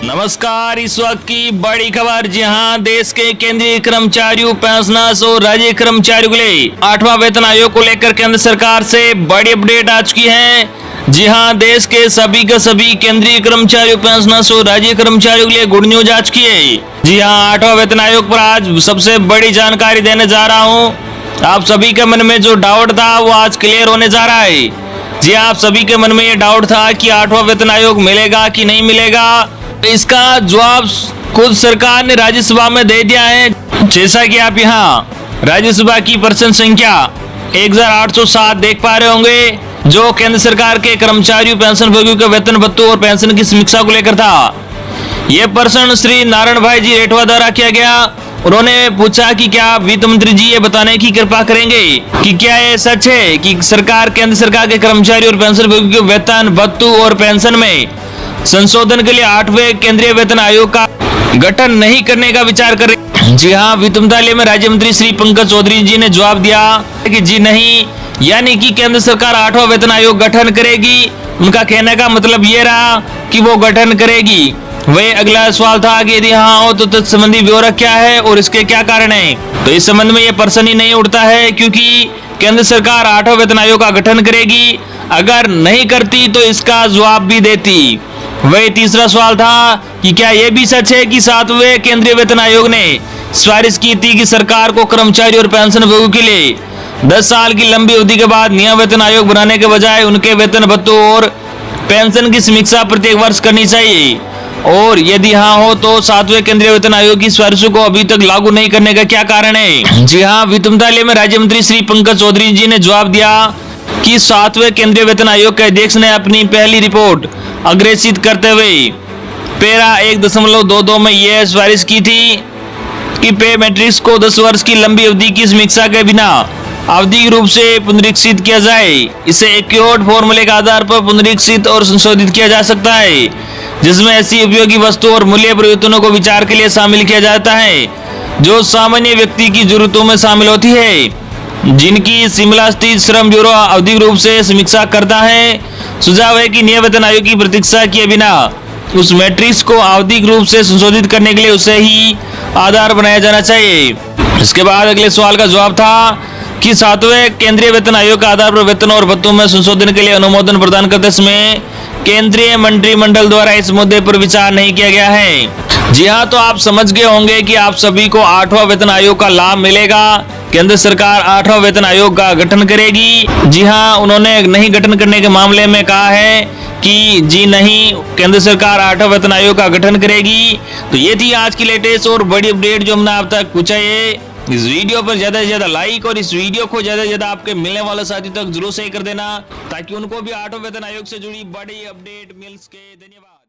नमस्कार, इस वक्त की बड़ी खबर। जी हां, देश के केंद्रीय कर्मचारियों, पेंशनर्स और राज्य कर्मचारियों के लिए 8वां वेतन आयोग को लेकर केंद्र सरकार से बड़ी अपडेट आ चुकी है। जी हां, देश के सभी के सभी केंद्रीय कर्मचारियों, पेंशनर्स और राज्य कर्मचारियों के लिए गुड न्यूज आ चुकी है। जी हां, 8वां वेतन आयोग पर आज सबसे बड़ी जानकारी देने जा रहा हूँ। आप सभी के मन में जो डाउट था वो आज क्लियर होने जा रहा है। जी, आप सभी के मन में ये डाउट था कि 8वां वेतन आयोग मिलेगा कि नहीं मिलेगा, इसका जवाब खुद सरकार ने राज्यसभा में दे दिया है। जैसा कि आप यहाँ राज्यसभा की पर्सन संख्या 1807 देख पा रहे होंगे, जो केंद्र सरकार के कर्मचारियों, पेंशन भोगियों के वेतन भत्तों और पेंशन की समीक्षा को लेकर था। ये प्रश्न श्री नारायण भाई जी रेठवा द्वारा किया गया। उन्होंने पूछा कि क्या वित्त मंत्री जी ये बताने की कृपा करेंगे कि क्या ये सच है कि सरकार, केंद्र सरकार के कर्मचारी और पेंशन भोगियों के वेतन भत्तों और पेंशन में संशोधन के लिए 8वें केंद्रीय वेतन आयोग का गठन नहीं करने का विचार कर रही। जी हाँ, वित्त मंत्रालय में राज्य मंत्री श्री पंकज चौधरी जी ने जवाब दिया कि जी नहीं, यानी कि केंद्र सरकार 8वां वेतन आयोग गठन करेगी। उनका कहने का मतलब ये रहा कि वो गठन करेगी। वही अगला सवाल था कि यदि हाँ हो तो तत्संबंधी ब्यौरा क्या है और इसके क्या कारण है। तो इस संबंध में ये प्रश्न ही नहीं उठता है, क्योंकि केंद्र सरकार 8वां वेतन आयोग का गठन करेगी। अगर नहीं करती तो इसका जवाब भी देती। वही तीसरा सवाल था कि क्या यह भी सच है कि 7वें केंद्रीय वेतन आयोग ने सिफारिश की थी कि सरकार को कर्मचारी और पेंशन भोगियों के लिए 10 साल की लंबी अवधि के बाद नियम वेतन आयोग बनाने के बजाय उनके वेतन भत्तों और पेंशन की समीक्षा प्रत्येक वर्ष करनी चाहिए, और यदि हाँ हो तो 7वें केंद्रीय वेतन आयोग की सिफारिशों को अभी तक लागू नहीं करने का क्या कारण है। जी हाँ, वित्त मंत्रालय में राज्य मंत्री श्री पंकज चौधरी जी ने जवाब दिया कि 7वें केंद्रीय वेतन आयोग के अध्यक्ष ने अपनी पहली रिपोर्ट अग्रेसित करते हुए पैरा 1.22 में यह सिफारिश की थी कि पे मैट्रिक्स को 10 वर्ष की लंबी अवधि की समीक्षा के बिना आवधिक रूप से पुनरीक्षित किया जाए। इसे एक्यूट फॉर्मूले के आधार पर पुनरीक्षित और संशोधित किया जा सकता है, जिसमें ऐसी उपयोगी वस्तु और मूल्य परिवर्तनों को विचार के लिए शामिल किया जाता है जो सामान्य व्यक्ति की जरूरतों में शामिल होती है, जिनकी शिमला स्थित श्रम ब्यूरो आवधिक रूप से समीक्षा करता है। सुझाव है कि नियम वेतन आयोग की प्रतीक्षा किए बिना उस मैट्रिक्स को आवधिक रूप से संशोधित करने के लिए उसे ही आधार बनाया जाना चाहिए। इसके बाद अगले सवाल का जवाब था कि 7वें केंद्रीय वेतन आयोग के आधार पर वेतन और भत्तों में संशोधन के लिए अनुमोदन प्रदान करते समय केंद्रीय मंत्रिमंडल द्वारा इस मुद्दे पर विचार नहीं किया गया है। जी हाँ, तो आप समझ गए होंगे कि आप सभी को 8वां वेतन आयोग का लाभ मिलेगा। केंद्र सरकार 8वां वेतन आयोग का गठन करेगी। जी हाँ, उन्होंने नहीं गठन करने के मामले में कहा है कि जी नहीं, केंद्र सरकार 8वां वेतन आयोग का गठन करेगी। तो ये थी आज की लेटेस्ट और बड़ी अपडेट जो हमने आप तक पहुंचाई। इस वीडियो पर ज्यादा से ज्यादा लाइक और इस वीडियो को ज्यादा से ज्यादा आपके मिलने वाले साथी तक जरूर शेयर कर देना, ताकि उनको भी 8वां वेतन आयोग से जुड़ी बड़ी अपडेट मिल सके। धन्यवाद।